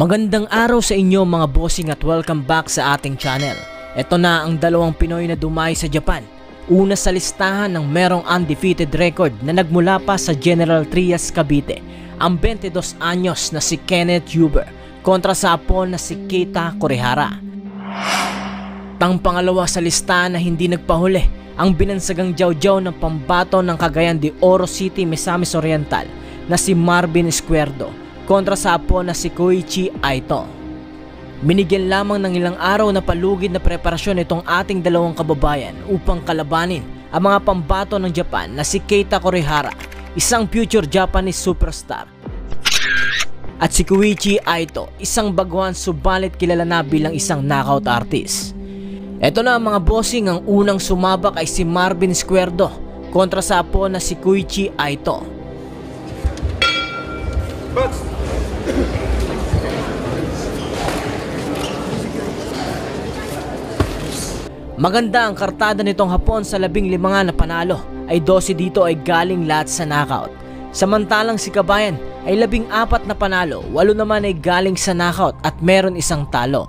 Magandang araw sa inyo mga bossing at welcome back sa ating channel. Ito na ang dalawang Pinoy na dumay sa Japan. Una sa listahan ng merong undefeated record na nagmula pa sa General Trias, Cavite, ang 22 anyos na si Kenneth Huber kontra sa Hapon na si Keita Kurihara. Tang pangalawa sa listahan na hindi nagpahuli, ang binansagang Jiao ng pambato ng Cagayan de Oro City, Misamis Oriental na si Marvin Izquierdo kontra sa Hapon na si Koichi Aito. Binigyan lamang ng ilang araw na palugid na preparasyon itong ating dalawang kababayan upang kalabanin ang mga pambato ng Japan na si Keita Kurihara, isang future Japanese superstar, at si Koichi Aito, isang baguhan subalit kilala na bilang isang knockout artist. Ito na mga bossing, ang unang sumabak ay si Marvin Izquierdo kontra sa Hapon na si Koichi Aito. Maganda ang kartada nitong Hapon sa 15 na panalo, ay 12 dito ay galing lahat sa knockout. Samantalang si Kabayan ay 14 na panalo, 8 naman ay galing sa knockout at meron isang talo.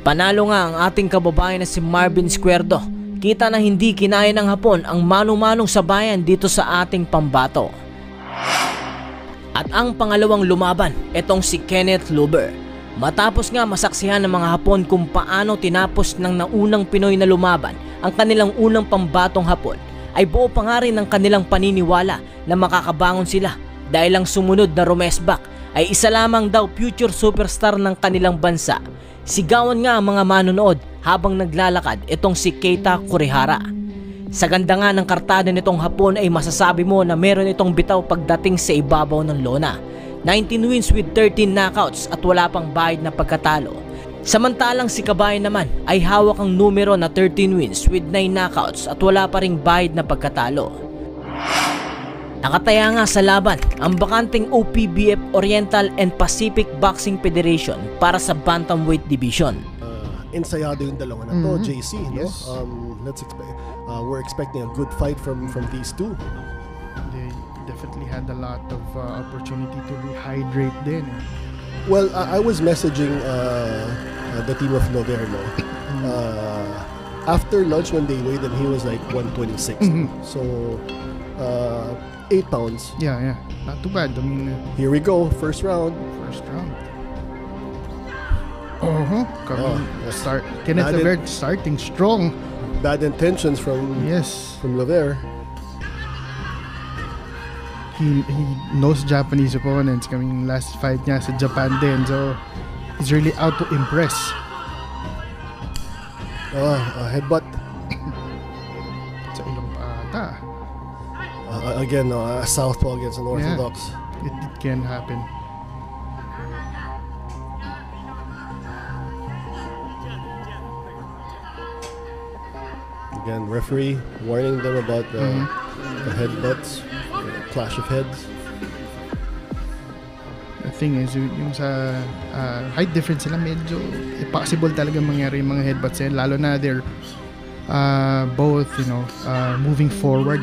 Panalo nga ang ating kababayan na si Marvin Izquierdo. Kita na hindi kinaya ng Hapon ang mano-manong sabayan dito sa ating pambato. At ang pangalawang lumaban, itong si Kenneth Huber. Matapos nga masaksihan ng mga Hapon kung paano tinapos ng naunang Pinoy na lumaban ang kanilang unang pambatong Hapon, ay buo pa nga rin ang kanilang paniniwala na makakabangon sila dahil ang sumunod na rumesbak ay isa lamang daw future superstar ng kanilang bansa. Sigawan nga ang mga manonood habang naglalakad itong si Keita Kurihara. Sa ganda nga ng kartada nitong Hapon ay masasabi mo na meron itong bitaw pagdating sa ibabaw ng lona. 19 wins with 13 knockouts at wala pang bahid na pagkatalo. Samantalang si Kabayan naman ay hawak ang numero na 13 wins with 9 knockouts at wala pa ring bahid na pagkatalo. Nakataya nga sa laban ang bakanteng OPBF Oriental and Pacific Boxing Federation para sa Bantamweight Division. Ensayado yung dalawa na to, JC, no? Yes. We're expecting a good fight from these two. They definitely had a lot of opportunity to rehydrate din. Well, I was messaging the team of Noverno. After lunch when they weighed him, he was like 126. So 8 pounds. Yeah. Not too bad. I mean, here we go, first round. Kenneth Huber starting strong. Bad intentions from Lover. He knows Japanese opponents. Kaming last fight niya sa Japan din. So, he's really out to impress. Headbutt. Sa ilong pata. Again, a southpaw against an orthodox. Yeah, it can happen. Again, referee warning them about the headbutts, clash of heads. The thing is, yung sa height difference sila, medyo possible talaga mangyari yung mga headbutts yan, lalo na they're both, moving forward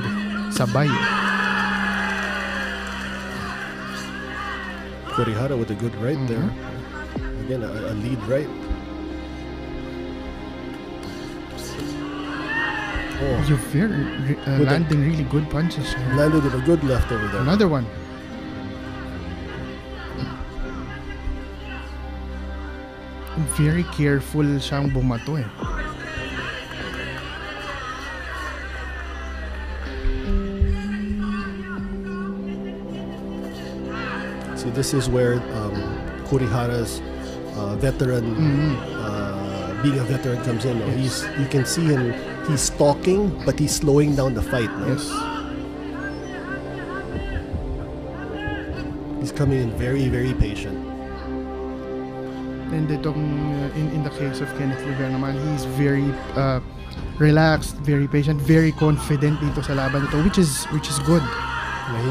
sabay. Kurihara with a good right there. Again, a lead right. Oh, Juver With landing really good punches. landed with a good left over there. Another one. Very careful siyang bumato eh. See, this is where Kurihara's veteran, being a veteran comes in. No? You can see him. He's stalking, but he's slowing down the fight. No? Yes. He's coming in very, very patient. And itong, in the case of Kenneth Lugar naman, he's very relaxed, very patient, very confident dito sa laban nito, which is good. Yeah,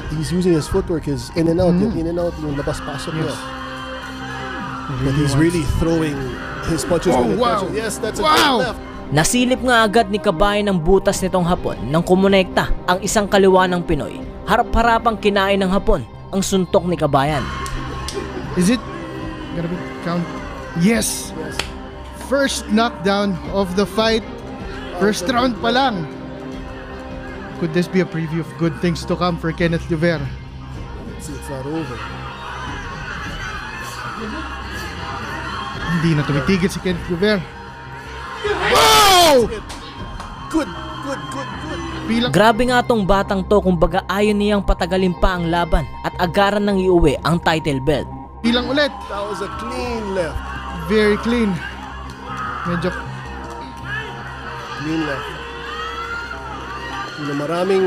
he's using his footwork, his in and out, yung labas pasok niya. Yes. But he's really throwing his punches with wow. attention. Yes, that's a Wow. good left. Nasilip nga agad ni Kabayan ng butas nitong Hapon nang kumonekta ang isang kaliwa ng Pinoy. Harap-harapang kinain ng Hapon ang suntok ni Kabayan. Is it gonna be count? Yes. Yes. First knockdown of the fight. First round pa lang. Could this be a preview of good things to come for Kenneth Luver? It's not over. Hindi na tumitigil si Kenneth Luver. Wow! Good. Bilang Grabe nga tong batang to, kumbaga ayaw niyang patagalin pa ang laban at agaran nang iuwi ang title belt. bilang ulit. That was a clean left. Very clean. Medyo Clean left.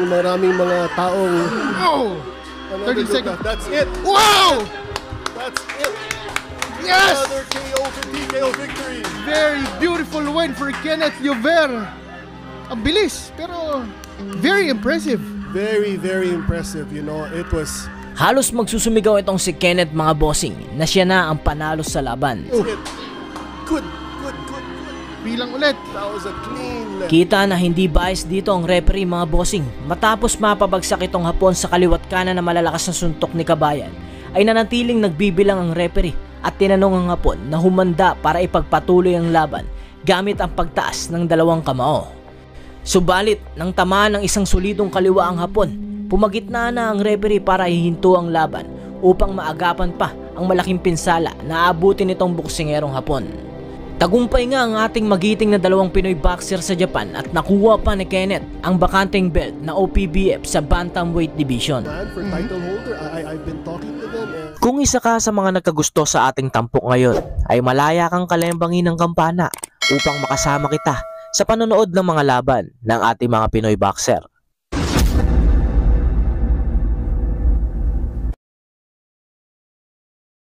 Maraming mga taong oh! 30 another look seconds. up. That's it. Wow! That's it. Yes! Another KO for TKO victory. Very beautiful win for Kenneth Luver. Ang bilis, pero very impressive. Very, very impressive. You know, it was Halos magsusumigaw itong si Kenneth mga bossing na siya na ang panalo sa laban. it. Good. Bilang ulit. That was a clean left. Kita na hindi bias dito ang referee mga bossing. Matapos mapabagsak itong Hapon sa kaliwat kanan na malalakas na suntok ni Kabayan, ay nanatiling nagbibilang ang referee at tinanong ang Hapon na humanda para ipagpatuloy ang laban gamit ang pagtaas ng dalawang kamao. Subalit, nang tamaan ng isang solidong kaliwa ang Hapon, pumagitna na ang referee para hihinto ang laban upang maagapan pa ang malaking pinsala na aabutin nitong boksingerong Hapon. Tagumpay nga ang ating magiting na dalawang Pinoy boxer sa Japan at nakuha pa ni Kenneth ang bakanteng belt na OPBF sa Bantamweight Division. Man for title holder, I've been talking to them and Kung isa ka sa mga nagkagusto sa ating tampok ngayon, ay malaya kang kalembangin ng kampana upang makasama kita sa panonood ng mga laban ng ating mga Pinoy boxer.